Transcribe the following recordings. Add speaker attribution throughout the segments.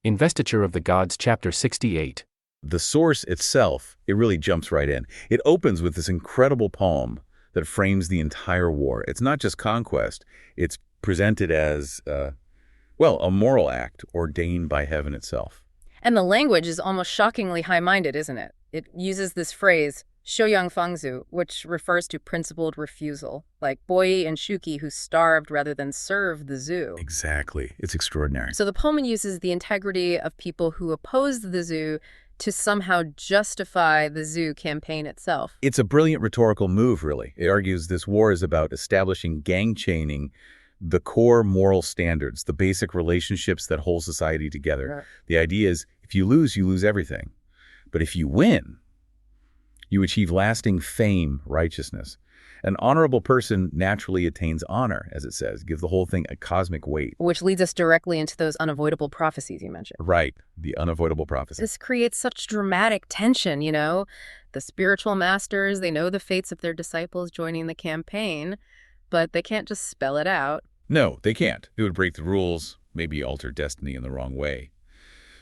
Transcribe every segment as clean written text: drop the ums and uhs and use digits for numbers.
Speaker 1: Investiture of the Gods, Chapter 68.
Speaker 2: The source itself, it really jumps right in. It opens with this incredible poem that frames the entire war. It's not just conquest. It's presented as, a moral act ordained by heaven itself.
Speaker 3: And the language is almost shockingly high-minded, isn't it? It uses this phrase, 修养方子, which refers to principled refusal, like Boi and Shuki who starved rather than served the zoo.
Speaker 2: Exactly. It's extraordinary.
Speaker 3: So the poem uses the integrity of people who opposed the zoo to somehow justify the zoo campaign itself.
Speaker 2: It's a brilliant rhetorical move, really. It argues this war is about establishing gang chaining, the core moral standards, the basic relationships that hold society together.
Speaker 3: Right.
Speaker 2: The idea is, if you lose everything. But if you win, you achieve lasting fame, righteousness. An honorable person naturally attains honor, as it says. Give the whole thing a cosmic weight.
Speaker 3: Which leads us directly into those unavoidable prophecies you mentioned.
Speaker 2: Right, the unavoidable prophecy.
Speaker 3: This creates such dramatic tension, you know? The spiritual masters, they know the fates of their disciples joining the campaign, but they can't just spell it out.
Speaker 2: No, they can't. It would break the rules, maybe alter destiny in the wrong way.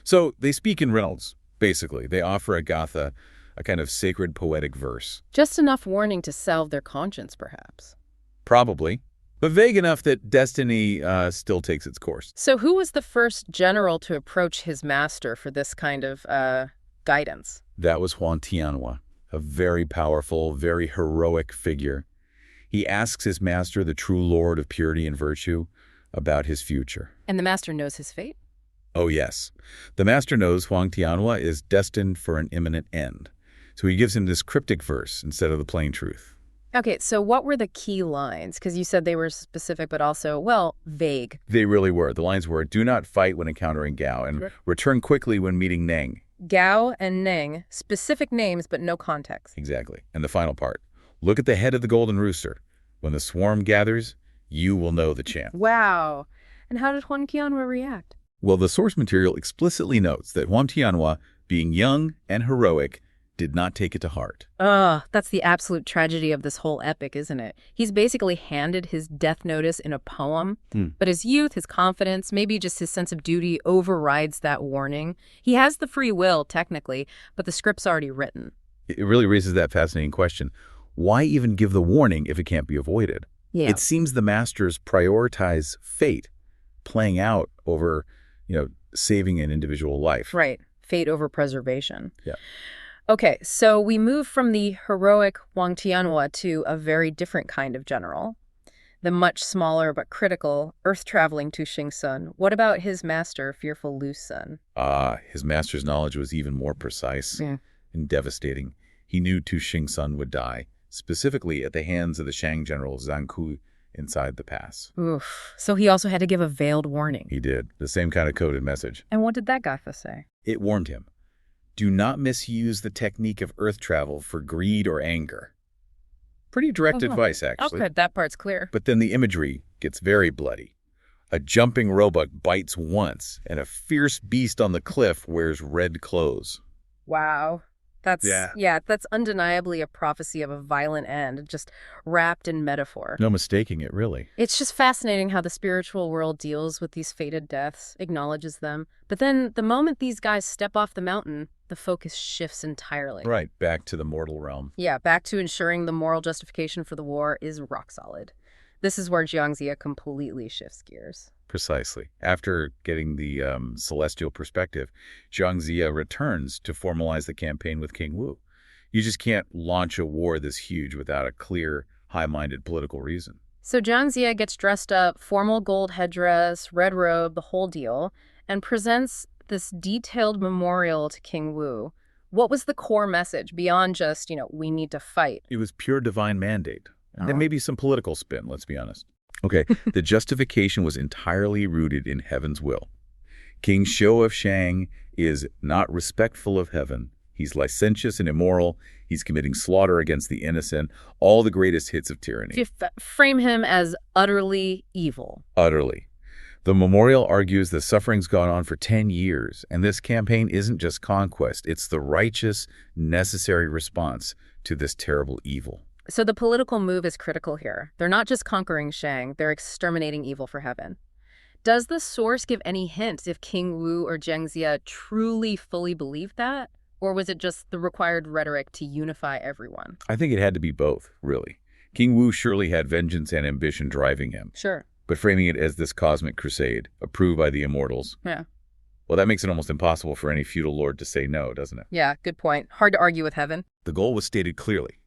Speaker 2: So they speak in riddles, basically. They offer a gatha, a kind of sacred poetic verse.
Speaker 3: Just enough warning to salve their conscience, perhaps.
Speaker 2: Probably, but vague enough that destiny still takes its course.
Speaker 3: So who was the first general to approach his master for this kind of guidance?
Speaker 2: That was Xuan Tianhua, a very powerful, very heroic figure. He asks his master, the true lord of purity and virtue, about his future.
Speaker 3: And the master knows his fate?
Speaker 2: Oh, yes. The master knows Xuan Tianhua is destined for an imminent end. So he gives him this cryptic verse instead of the plain truth.
Speaker 3: Okay, so what were the key lines? Because you said they were specific, but also, well, vague.
Speaker 2: They really were. The lines were, do not fight when encountering Gao, and return quickly when meeting Neng.
Speaker 3: Gao and Neng, specific names, but no context.
Speaker 2: Exactly. And the final part, look at the head of the golden rooster. When the swarm gathers, you will know the chant.
Speaker 3: Wow. And how did Xuan Tianhua react?
Speaker 2: Well, the source material explicitly notes that Xuan Tianhua, being young and heroic, did not take it to heart.
Speaker 3: Ugh, that's the absolute tragedy of this whole epic, isn't it? He's basically handed his death notice in a poem, but his youth, his confidence, maybe just his sense of duty overrides that warning. He has the free will, technically, but the script's already written.
Speaker 2: It really raises that fascinating question. Why even give the warning if it can't be avoided?
Speaker 3: Yeah.
Speaker 2: It seems the masters prioritize fate, playing out over, saving an individual life.
Speaker 3: Right. Fate over preservation.
Speaker 2: Yeah.
Speaker 3: Okay, so we move from the heroic Xuan Tianhua to a very different kind of general, the much smaller but critical earth-traveling Tu Xingsun. What about his master, fearful Lu Sun?
Speaker 2: His master's knowledge was even more precise and devastating. He knew Tu Xingsun would die, specifically at the hands of the Shang general Zhang Ku inside the pass.
Speaker 3: Oof. So he also had to give a veiled warning.
Speaker 2: He did, the same kind of coded message.
Speaker 3: And what did that gatha say?
Speaker 2: It warned him. Do not misuse the technique of earth travel for greed or anger. Pretty direct advice, actually.
Speaker 3: Okay, that part's clear.
Speaker 2: But then the imagery gets very bloody. A jumping roebuck bites once, and a fierce beast on the cliff wears red clothes.
Speaker 3: Wow. That's undeniably a prophecy of a violent end, just wrapped in metaphor.
Speaker 2: No mistaking it, really.
Speaker 3: It's just fascinating how the spiritual world deals with these fated deaths, acknowledges them. But then the moment these guys step off the mountain, the focus shifts entirely.
Speaker 2: Right, back to the mortal realm.
Speaker 3: Yeah, back to ensuring the moral justification for the war is rock solid. This is where Ziya completely shifts gears.
Speaker 2: Precisely. After getting the celestial perspective, Ziya returns to formalize the campaign with King Wu. You just can't launch a war this huge without a clear, high-minded political reason.
Speaker 3: So Ziya gets dressed up, formal gold headdress, red robe, the whole deal, and presents this detailed memorial to King Wu. What was the core message beyond just, we need to fight?
Speaker 2: It was pure divine mandate. And then maybe some political spin, let's be honest. Okay, the justification was entirely rooted in heaven's will. King Shou of Shang is not respectful of heaven. He's licentious and immoral. He's committing slaughter against the innocent. All the greatest hits of tyranny.
Speaker 3: You frame him as utterly evil.
Speaker 2: Utterly. The memorial argues the suffering's gone on for 10 years, and this campaign isn't just conquest. It's the righteous, necessary response to this terrible evil.
Speaker 3: So the political move is critical here. They're not just conquering Shang, they're exterminating evil for heaven. Does the source give any hints if King Wu or Jiang Ziya truly fully believed that? Or was it just the required rhetoric to unify everyone?
Speaker 2: I think it had to be both, really. King Wu surely had vengeance and ambition driving him,
Speaker 3: Sure.
Speaker 2: but framing it as this cosmic crusade, approved by the immortals,
Speaker 3: Yeah.
Speaker 2: well, that makes it almost impossible for any feudal lord to say no, doesn't it?
Speaker 3: Yeah, good point. Hard to argue with heaven.
Speaker 2: The goal was stated clearly.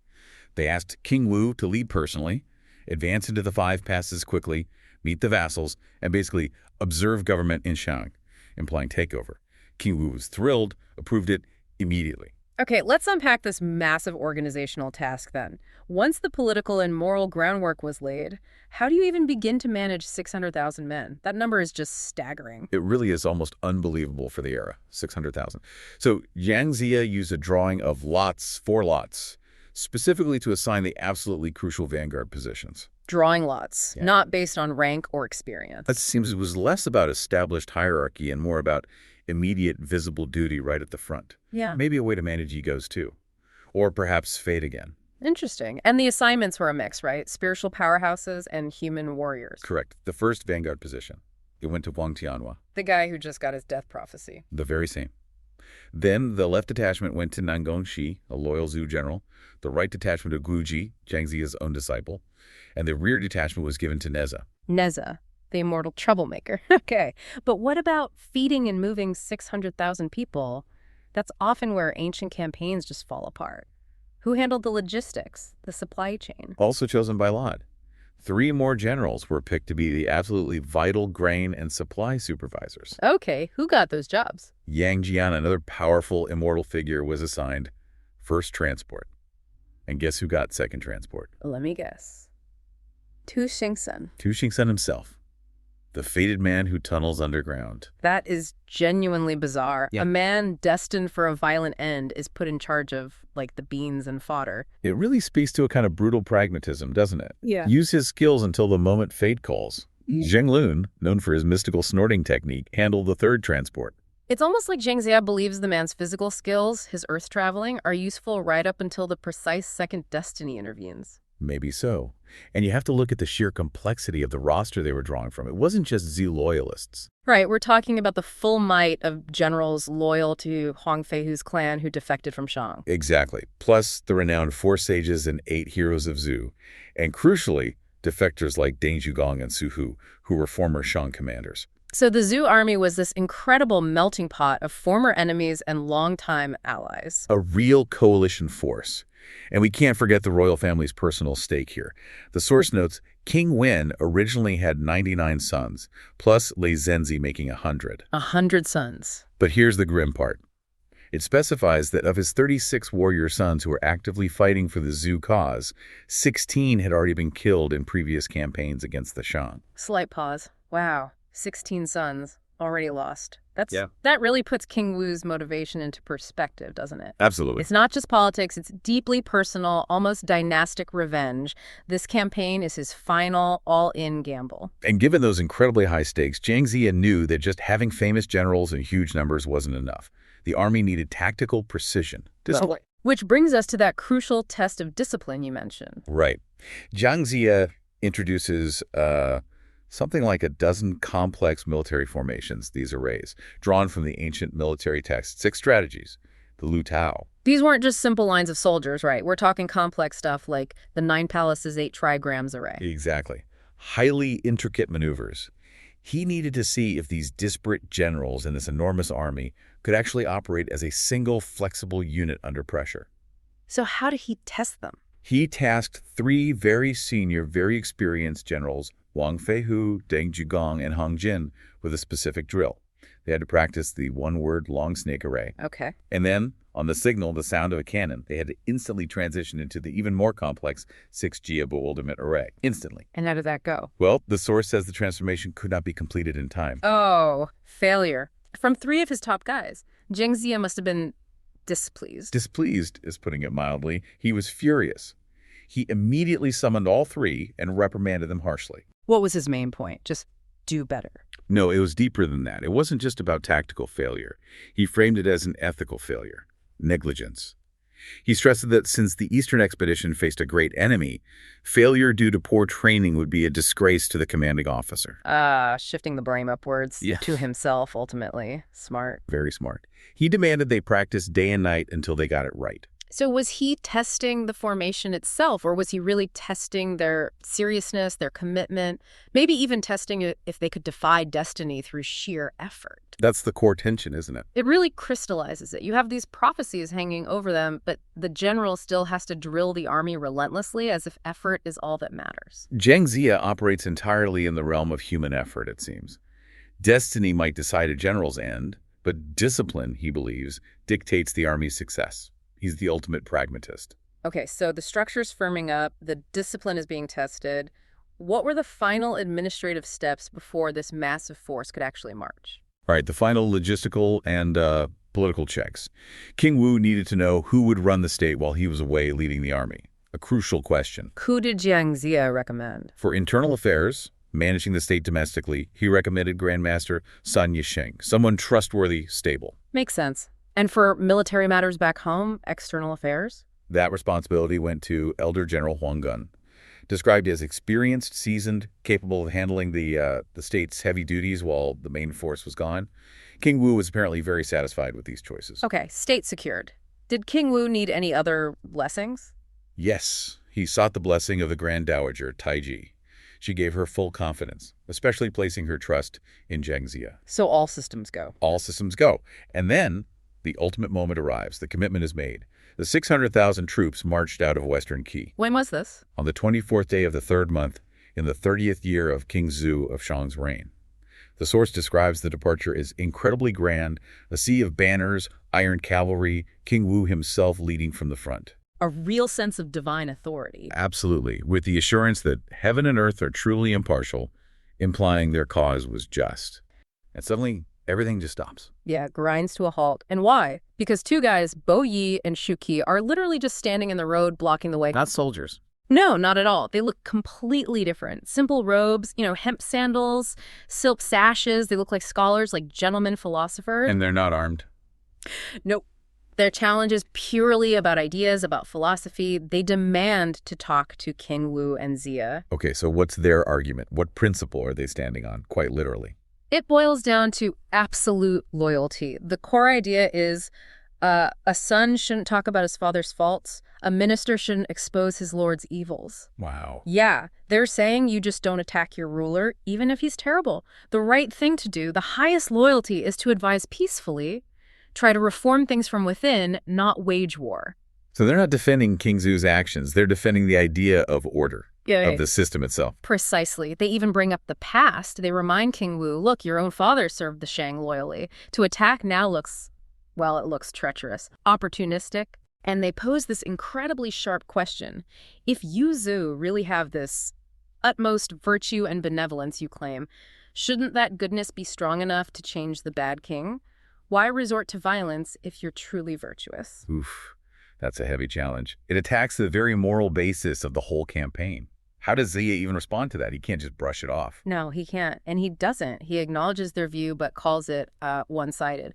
Speaker 2: They asked King Wu to lead personally, advance into the 5 passes quickly, meet the vassals, and basically observe government in Shang, implying takeover. King Wu was thrilled, approved it immediately.
Speaker 3: Okay, let's unpack this massive organizational task then. Once the political and moral groundwork was laid, how do you even begin to manage 600,000 men? That number is just staggering.
Speaker 2: It really is almost unbelievable for the era, 600,000. So Jiang Ziya used a drawing of 4 lots, specifically to assign the absolutely crucial vanguard positions.
Speaker 3: Drawing lots,
Speaker 2: Yeah.
Speaker 3: not based on rank or experience.
Speaker 2: It seems it was less about established hierarchy and more about immediate visible duty right at the front.
Speaker 3: Yeah.
Speaker 2: Maybe a way to manage egos too. Or perhaps fate again.
Speaker 3: Interesting. And the assignments were a mix, right? Spiritual powerhouses and human warriors.
Speaker 2: Correct. The first vanguard position. It went to Wang Tianhua,
Speaker 3: The guy who just got his death prophecy.
Speaker 2: the very same. Then the left detachment went to Nangong Shi, a loyal Zhu general. The right detachment to Guji, Jiang Ziya's own disciple. And the rear detachment was given to Neza.
Speaker 3: Neza, the immortal troublemaker. Okay. But what about feeding and moving 600,000 people? That's often where ancient campaigns just fall apart. Who handled the logistics, the supply chain?
Speaker 2: Also chosen by lot. 3 more generals were picked to be the absolutely vital grain and supply supervisors.
Speaker 3: Okay, who got those jobs?
Speaker 2: Yang Jian, another powerful immortal figure, was assigned first transport. And guess who got second transport?
Speaker 3: Let me guess. Tu Xingsun.
Speaker 2: Tu Xingsun himself, the fated man who tunnels underground.
Speaker 3: That is genuinely bizarre.
Speaker 2: Yeah.
Speaker 3: A man destined for a violent end is put in charge of, like, the beans and fodder.
Speaker 2: It really speaks to a kind of brutal pragmatism, doesn't it?
Speaker 3: Yeah.
Speaker 2: Use his skills until the moment fate calls. Zheng Lun, known for his mystical snorting technique, handled the third transport.
Speaker 3: It's almost like Jiang Ziya believes the man's physical skills, his earth traveling, are useful right up until the precise second destiny intervenes.
Speaker 2: Maybe so. And you have to look at the sheer complexity of the roster they were drawing from. It wasn't just Z loyalists.
Speaker 3: Right, we're talking about the full might of generals loyal to Huang Feihu's clan who defected from Shang.
Speaker 2: Exactly. Plus the renowned 4 sages and 8 heroes of Zhu. And crucially, defectors like Deng Zhugong and Su Hu, who were former Shang commanders.
Speaker 3: So the Zhu army was this incredible melting pot of former enemies and longtime allies.
Speaker 2: A real coalition force. And we can't forget the royal family's personal stake here. The source notes, King Wen originally had 99 sons, plus Lei Zhenzi making 100.
Speaker 3: 100 sons.
Speaker 2: But here's the grim part. It specifies that of his 36 warrior sons who were actively fighting for the Zhu cause, 16 had already been killed in previous campaigns against the Shang.
Speaker 3: Slight pause. Wow. 16 sons already lost.
Speaker 2: Yeah.
Speaker 3: That really puts King Wu's motivation into perspective, doesn't it?
Speaker 2: Absolutely.
Speaker 3: It's not just politics, it's deeply personal, almost dynastic revenge. This campaign is his final all-in gamble.
Speaker 2: And given those incredibly high stakes, Jiang Ziya knew that just having famous generals in huge numbers wasn't enough. The army needed tactical precision. Discipline.
Speaker 3: Which brings us to that crucial test of discipline you mentioned.
Speaker 2: Right. Jiang Ziya introduces something like a dozen complex military formations, these arrays, drawn from the ancient military texts, 6 strategies, the Lu Tao.
Speaker 3: These weren't just simple lines of soldiers, right? We're talking complex stuff like the 9 palaces, 8 trigrams array.
Speaker 2: Exactly. Highly intricate maneuvers. He needed to see if these disparate generals in this enormous army could actually operate as a single flexible unit under pressure.
Speaker 3: So how did he test them?
Speaker 2: He tasked 3 very senior, very experienced generals, Wang Feihu, Deng Zhugong, and Hong Jin, with a specific drill. They had to practice the one-word long snake array.
Speaker 3: Okay.
Speaker 2: And then, on the signal, the sound of a cannon, they had to instantly transition into the even more complex 6 Jiya bewilderment array. Instantly.
Speaker 3: And how did that go?
Speaker 2: Well, the source says the transformation could not be completed in time.
Speaker 3: Oh, failure. From 3 of his top guys. Jiang Ziya must have been displeased.
Speaker 2: Displeased is putting it mildly. He was furious. He immediately summoned all 3 and reprimanded them harshly.
Speaker 3: What was his main point? Just do better.
Speaker 2: No, it was deeper than that. It wasn't just about tactical failure. He framed it as an ethical failure, negligence. He stressed that since the Eastern expedition faced a great enemy, failure due to poor training would be a disgrace to the commanding officer.
Speaker 3: Shifting the blame upwards
Speaker 2: Yes.
Speaker 3: to himself, ultimately. Smart.
Speaker 2: Very smart. He demanded they practice day and night until they got it right.
Speaker 3: So was he testing the formation itself, or was he really testing their seriousness, their commitment, maybe even testing if they could defy destiny through sheer effort?
Speaker 2: That's the core tension, isn't it?
Speaker 3: It really crystallizes it. You have these prophecies hanging over them, but the general still has to drill the army relentlessly as if effort is all that matters.
Speaker 2: Ziya operates entirely in the realm of human effort, it seems. Destiny might decide a general's end, but discipline, he believes, dictates the army's success. He's the ultimate pragmatist.
Speaker 3: Okay, so the structure's firming up, the discipline is being tested. What were the final administrative steps before this massive force could actually march?
Speaker 2: All right, the final logistical and political checks. King Wu needed to know who would run the state while he was away leading the army. A crucial question.
Speaker 3: Who did Ziya recommend?
Speaker 2: For internal affairs, managing the state domestically, he recommended Grandmaster Shang, someone trustworthy, stable.
Speaker 3: Makes sense. And for military matters back home, external affairs?
Speaker 2: That responsibility went to Elder General Huang, described as experienced, seasoned, capable of handling the state's heavy duties while the main force was gone. King Wu was apparently very satisfied with these choices.
Speaker 3: Okay, state secured. Did King Wu need any other blessings?
Speaker 2: Yes, he sought the blessing of the Grand Dowager, Taiji. She gave her full confidence, especially placing her trust in Ziya.
Speaker 3: So all systems go.
Speaker 2: All systems go. And then the ultimate moment arrives. The commitment is made. The 600,000 troops marched out of Western Qi.
Speaker 3: When was this?
Speaker 2: On the 24th day of the 3rd month, in the 30th year of King Zhu of Shang's reign. The source describes the departure as incredibly grand, a sea of banners, iron cavalry, King Wu himself leading from the front.
Speaker 3: A real sense of divine authority.
Speaker 2: Absolutely, with the assurance that heaven and earth are truly impartial, implying their cause was just. And suddenly, everything just stops.
Speaker 3: Yeah, grinds to a halt. And why? Because two guys, Bo Yi and Shu Qi, are literally just standing in the road blocking the way.
Speaker 1: Not soldiers.
Speaker 3: No, not at all. They look completely different. Simple robes, hemp sandals, silk sashes. They look like scholars, like gentlemen philosophers.
Speaker 2: And they're not armed.
Speaker 3: Nope. Their challenge is purely about ideas, about philosophy. They demand to talk to King Wu and Ziya.
Speaker 2: Okay, so what's their argument? What principle are they standing on, quite literally?
Speaker 3: It boils down to absolute loyalty. The core idea is a son shouldn't talk about his father's faults. A minister shouldn't expose his lord's evils.
Speaker 2: Wow.
Speaker 3: Yeah, they're saying you just don't attack your ruler, even if he's terrible. The right thing to do, the highest loyalty, is to advise peacefully, try to reform things from within, not wage war.
Speaker 2: So they're not defending King Zhu's actions. They're defending the idea of order, of the system itself.
Speaker 3: Precisely. They even bring up the past. They remind King Wu, look, your own father served the Shang loyally. To attack now looks, well, it looks treacherous, opportunistic. And they pose this incredibly sharp question. If you, Zhu, really have this utmost virtue and benevolence you claim, shouldn't that goodness be strong enough to change the bad king? Why resort to violence if you're truly virtuous?
Speaker 2: Oof, that's a heavy challenge. It attacks the very moral basis of the whole campaign. How does Ziya even respond to that? He can't just brush it off.
Speaker 3: No, he can't. And he doesn't. He acknowledges their view but calls it one-sided.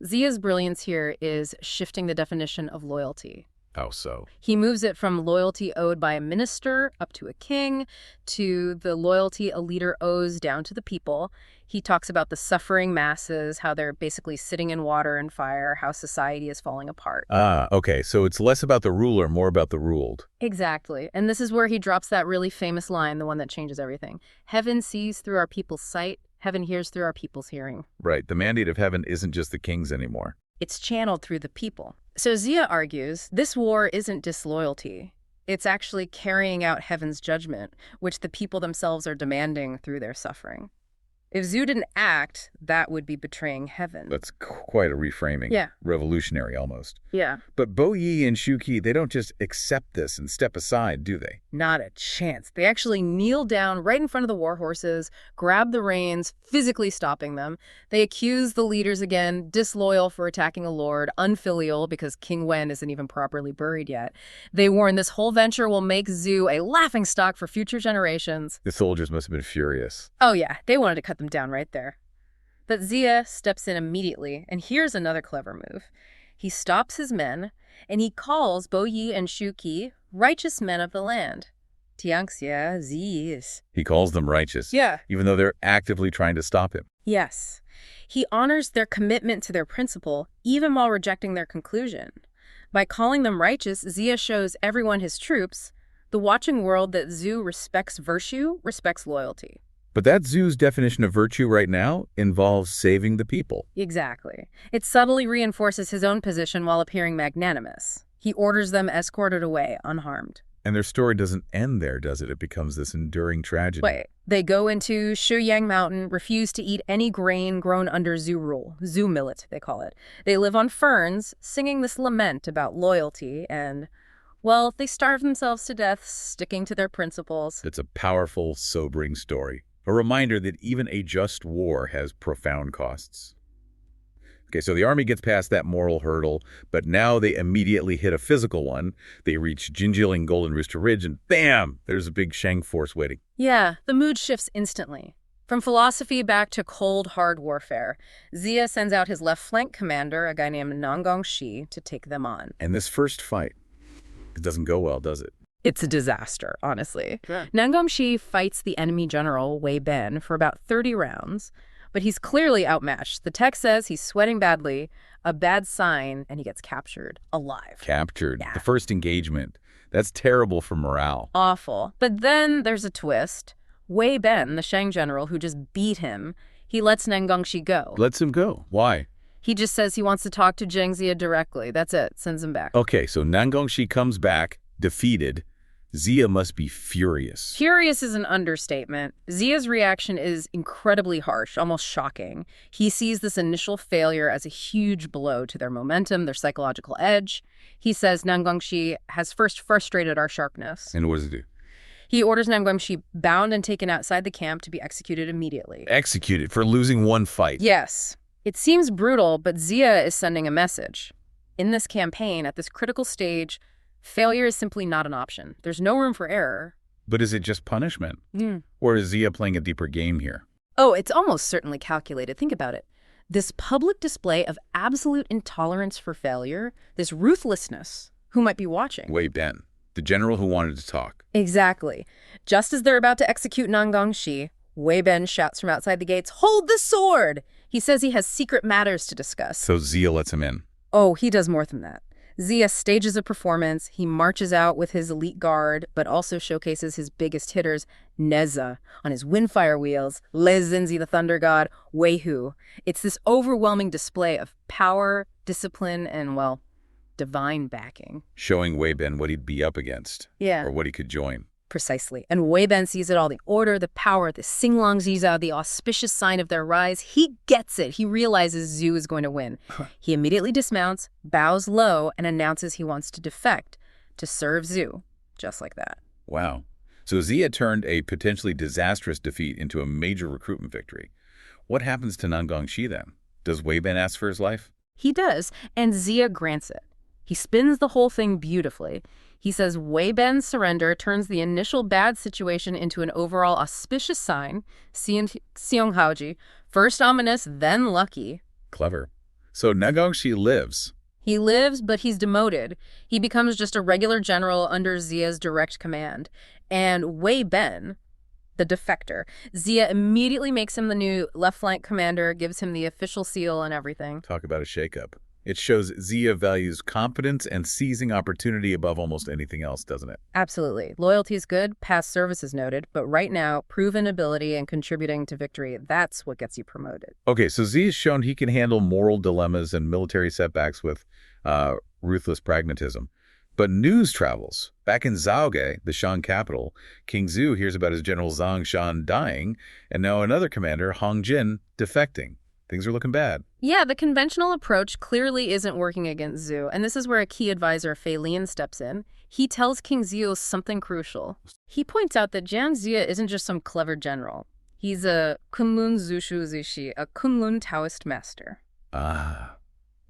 Speaker 3: Ziya's brilliance here is shifting the definition of loyalty.
Speaker 2: How so?
Speaker 3: He moves it from loyalty owed by a minister up to a king to the loyalty a leader owes down to the people. He talks about the suffering masses, how they're basically sitting in water and fire, how society is falling apart.
Speaker 2: Okay. So it's less about the ruler, more about the ruled.
Speaker 3: Exactly. And this is where he drops that really famous line, the one that changes everything. Heaven sees through our people's sight. Heaven hears through our people's hearing.
Speaker 2: Right. The mandate of heaven isn't just the king's anymore.
Speaker 3: It's channeled through the people. So Ziya argues this war isn't disloyalty. It's actually carrying out heaven's judgment, which the people themselves are demanding through their suffering. If Zhu didn't act, that would be betraying heaven.
Speaker 2: That's quite a reframing.
Speaker 3: Yeah.
Speaker 2: Revolutionary almost.
Speaker 3: Yeah.
Speaker 2: But Bo Yi and Shu Qi, they don't just accept this and step aside, do they?
Speaker 3: Not a chance. They actually kneel down right in front of the war horses, grab the reins, physically stopping them. They accuse the leaders again, disloyal for attacking a lord, unfilial because King Wen isn't even properly buried yet. They warn this whole venture will make Zhu a laughingstock for future generations.
Speaker 2: The soldiers must have been furious.
Speaker 3: Oh yeah, they wanted to cut them down right there. But Ziya steps in immediately, and here's another clever move. He stops his men, and he calls Bo Yi and Shu Qi righteous men of the land. Jiang Ziya.
Speaker 2: He calls them righteous,
Speaker 3: Yeah.
Speaker 2: even though they're actively trying to stop him.
Speaker 3: Yes. He honors their commitment to their principle, even while rejecting their conclusion. By calling them righteous, Ziya shows everyone his troops, the watching world, that Zhu respects virtue, respects loyalty.
Speaker 2: But that Zhu's definition of virtue right now involves saving the people.
Speaker 3: Exactly. It subtly reinforces his own position while appearing magnanimous. He orders them escorted away, unharmed.
Speaker 2: And their story doesn't end there, does it? It becomes this enduring tragedy.
Speaker 3: Wait. They go into Shuyang Mountain, refuse to eat any grain grown under Zhu rule. Zhu millet, they call it. They live on ferns, singing this lament about loyalty and, well, they starve themselves to death, sticking to their principles.
Speaker 2: It's a powerful, sobering story. A reminder that even a just war has profound costs. Okay, so the army gets past that moral hurdle, but now they immediately hit a physical one. They reach Jinjil and Golden Rooster Ridge, and bam, there's a big Shang force waiting.
Speaker 3: Yeah, the mood shifts instantly. From philosophy back to cold, hard warfare, Ziya sends out his left flank commander, a guy named Nangongxi, to take them on.
Speaker 2: And this first fight, it doesn't go well, does it?
Speaker 3: It's a disaster, honestly.
Speaker 2: Yeah.
Speaker 3: Nangongxi fights the enemy general, Wei Ben, for about 30 rounds, but he's clearly outmatched. The text says he's sweating badly, a bad sign, and he gets captured alive.
Speaker 2: Captured.
Speaker 3: Yeah.
Speaker 2: The first engagement. That's terrible for morale.
Speaker 3: Awful. But then there's a twist. Wei Ben, the Shang general who just beat him, he lets Nangongxi go.
Speaker 2: Lets him go. Why?
Speaker 3: He just says he wants to talk to Jiang Ziya directly. That's it. Sends him back.
Speaker 2: Okay, so Nangongxi comes back, defeated. Ziya must be furious.
Speaker 3: Furious is an understatement. Ziya's reaction is incredibly harsh, almost shocking. He sees this initial failure as a huge blow to their momentum, their psychological edge. He says Nangongxi has first frustrated our sharpness.
Speaker 2: And what does it do?
Speaker 3: He orders Nangongxi bound and taken outside the camp to be executed immediately.
Speaker 2: Executed for losing one fight.
Speaker 3: Yes. It seems brutal, but Ziya is sending a message. In this campaign, at this critical stage, failure is simply not an option. There's no room for error.
Speaker 2: But is it just punishment? Or is Ziya playing a deeper game here?
Speaker 3: Oh, it's almost certainly calculated. Think about it. This public display of absolute intolerance for failure, this ruthlessness, who might be watching?
Speaker 2: Wei Ben, the general who wanted to talk.
Speaker 3: Exactly. Just as they're about to execute Nangongxi, Wei Ben shouts from outside the gates, "Hold the sword!" He says he has secret matters to discuss.
Speaker 2: So Ziya lets him in.
Speaker 3: Oh, he does more than that. Ziya stages a performance. He marches out with his elite guard, but also showcases his biggest hitters, Neza, on his windfire wheels, Le Zinzi, the thunder god, Wei Hu. It's this overwhelming display of power, discipline, and, well, divine backing.
Speaker 2: Showing Wei Ben what he'd be up against.
Speaker 3: Yeah.
Speaker 2: Or what he could join.
Speaker 3: Precisely. And Wei Ben sees it all, the order, the power, the Xinglong Ziza, the auspicious sign of their rise. He gets it. He realizes Zhu is going to win. He immediately dismounts, bows low, and announces he wants to defect to serve Zhu. Just like that.
Speaker 2: Wow. So Ziya turned a potentially disastrous defeat into a major recruitment victory. What happens to Nangongxi then? Does Wei Ben ask for his life?
Speaker 3: He does, and Ziya grants it. He spins the whole thing beautifully. He says Wei Ben's surrender turns the initial bad situation into an overall auspicious sign, Xiong Haoji, first ominous, then lucky.
Speaker 2: Clever. So Nangongxi lives.
Speaker 3: He lives, but he's demoted. He becomes just a regular general under Ziya's direct command. And Wei Ben, the defector, Ziya immediately makes him the new left flank commander, gives him the official seal and everything.
Speaker 2: Talk about a shakeup. It shows Ziya values competence and seizing opportunity above almost anything else, doesn't it?
Speaker 3: Absolutely. Loyalty is good, past service is noted, but right now, proven ability and contributing to victory, that's what gets you promoted.
Speaker 2: Okay, so Ziya's shown he can handle moral dilemmas and military setbacks with ruthless pragmatism. But news travels. Back in Zhaoge, the Shang capital, King Zhu hears about his general Zhang Shan dying, and now another commander, Hong Jin, defecting. Things are looking bad.
Speaker 3: Yeah, the conventional approach clearly isn't working against Zhu, and this is where a key advisor, Fei Lian, steps in. He tells King Zhu something crucial. He points out that Jiang Ziya isn't just some clever general. He's a Kunlun Zushu Zishi, a Kunlun Taoist master.
Speaker 2: Ah,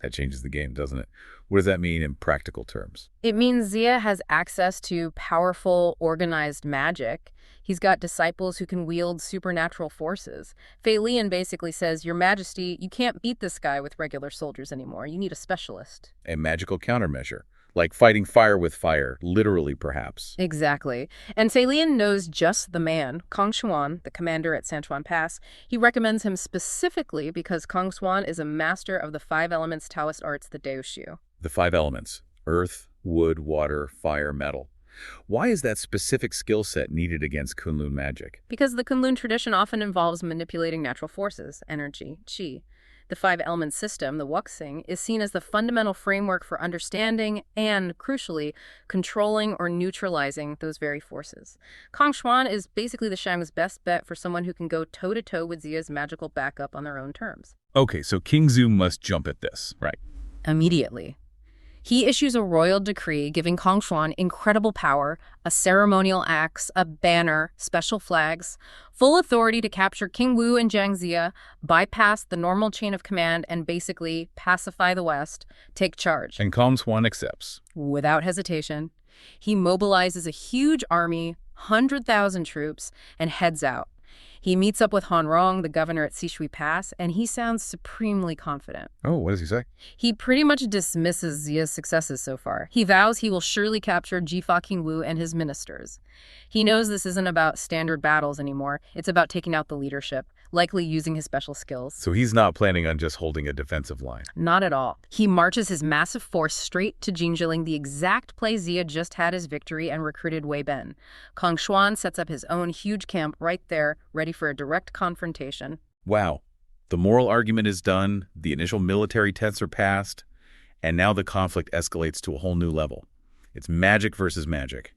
Speaker 2: That changes the game, doesn't it? What does that mean in practical terms?
Speaker 3: It means Ziya has access to powerful, organized magic. He's got disciples who can wield supernatural forces. Fei Lian basically says, Your Majesty, you can't beat this guy with regular soldiers anymore. You need a specialist.
Speaker 2: A magical countermeasure, like fighting fire with fire, literally perhaps.
Speaker 3: Exactly. And Fei Lian knows just the man, Kong Xuan, the commander at Sanchuan Pass. He recommends him specifically because Kong Xuan is a master of the 5 elements Taoist arts, the Daoshu.
Speaker 2: The 5 elements: earth, wood, water, fire, metal. Why is that specific skill set needed against Kunlun magic?
Speaker 3: Because the Kunlun tradition often involves manipulating natural forces, energy, qi. The 5 element system, the Wuxing, is seen as the fundamental framework for understanding and, crucially, controlling or neutralizing those very forces. Kong Xuan is basically the Shang's best bet for someone who can go toe-to-toe with Ziya's magical backup on their own terms.
Speaker 2: Okay, so King Zhu must jump at this, right?
Speaker 3: Immediately. He issues a royal decree giving Kong Xuan incredible power, a ceremonial axe, a banner, special flags, full authority to capture King Wu and Jiang Ziya, bypass the normal chain of command, and basically pacify the West, take charge.
Speaker 2: And Kong Xuan accepts.
Speaker 3: Without hesitation, he mobilizes a huge army, 100,000 troops, and heads out. He meets up with Han Rong, the governor at Sishui Pass, and he sounds supremely confident.
Speaker 2: Oh, what does he say?
Speaker 3: He pretty much dismisses Ziya's successes so far. He vows he will surely capture Jifa King Wu and his ministers. He knows this isn't about standard battles anymore. It's about taking out the leadership, likely using his special skills.
Speaker 2: So he's not planning on just holding a defensive line.
Speaker 3: Not at all. He marches his massive force straight to Jinjiling, the exact place Ziya just had his victory and recruited Wei Ben. Kong Xuan sets up his own huge camp right there, ready for a direct confrontation.
Speaker 2: Wow. The moral argument is done, the initial military tests are passed, and now the conflict escalates to a whole new level. It's magic versus magic.